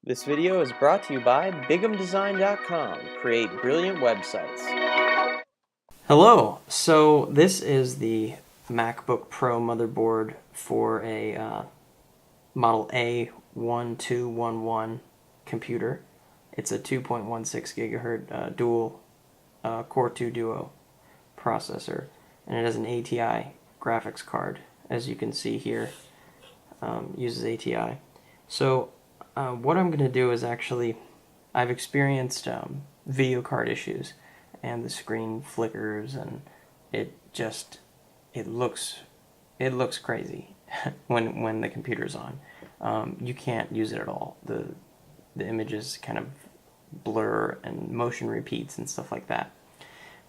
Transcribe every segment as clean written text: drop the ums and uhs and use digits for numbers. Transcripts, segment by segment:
This video is brought to you by BigumDesign.com. Create brilliant websites. Hello, so this is the MacBook Pro motherboard for a Model A1211 computer. It's a 2.16 gigahertz dual Core 2 Duo processor, and it has an ATI graphics card, as you can see here. Uses ATI. So what I'm going to do is I've experienced video card issues, and the screen flickers, and it looks crazy when the computer's on. You can't use it at all. The images kind of blur and motion repeats and stuff like that.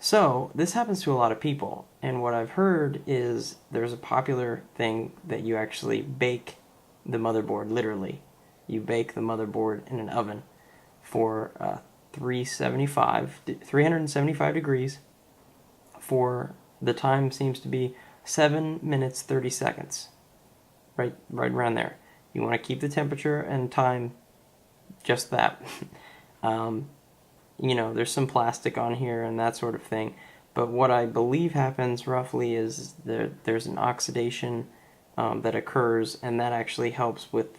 So this happens to a lot of people, and what I've heard is there's a popular thing that you actually bake the motherboard. Literally, you bake the motherboard in an oven for 375 degrees for, the time seems to be 7 minutes 30 seconds, right around there. You want to keep the temperature and time just that. You know, there's some plastic on here and that sort of thing, but what I believe happens roughly is there's an oxidation that occurs, and that actually helps with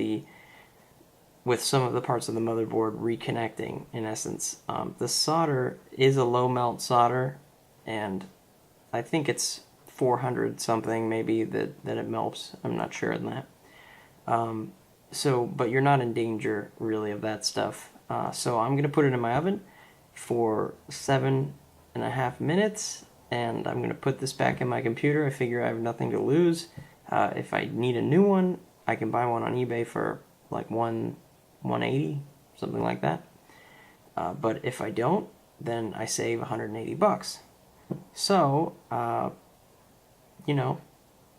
some of the parts of the motherboard reconnecting, in essence. The solder is a low melt solder, and I think it's 400 something maybe that it melts. I'm not sure on that. But you're not in danger really of that stuff. So I'm gonna put it in my oven for 7.5 minutes, and I'm gonna put this back in my computer. I figure I have nothing to lose. If I need a new one, I can buy one on eBay for like $180, something like that. But if I don't, then I save 180 bucks. So, you know,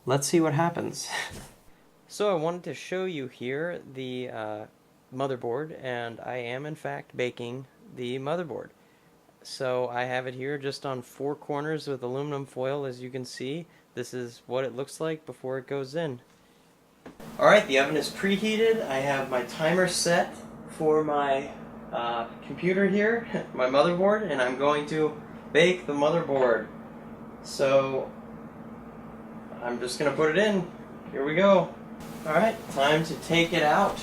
let's see what happens. So I wanted to show you here the motherboard, and I am in fact baking the motherboard. So I have it here just on 4 corners with aluminum foil, as you can see. This is what it looks like before it goes in. Alright, the oven is preheated. I have my timer set for my computer here, my motherboard, and I'm going to bake the motherboard. So I'm just going to put it in. Here we go. Alright, time to take it out.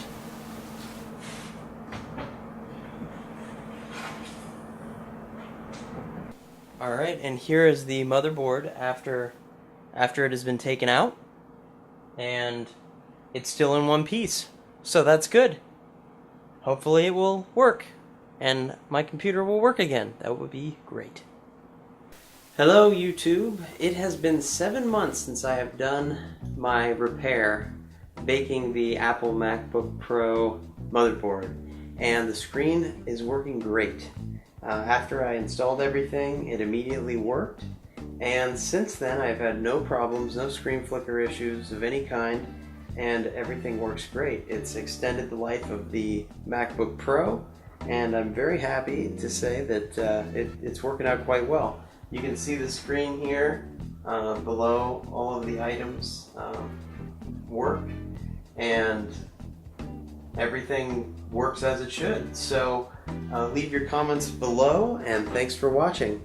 Alright, and here is the motherboard after it has been taken out, and it's still in one piece, so that's good. Hopefully it will work, and my computer will work again. That would be great. Hello YouTube. It has been 7 months since I have done my repair baking the Apple MacBook Pro motherboard, and the screen is working great. After I installed everything, it immediately worked, and since then I've had no problems, no screen flicker issues of any kind, and everything works great. It's extended the life of the MacBook Pro, and I'm very happy to say that it's working out quite well. You can see the screen here below. All of the items work, and everything works as it should. So leave your comments below, and thanks for watching.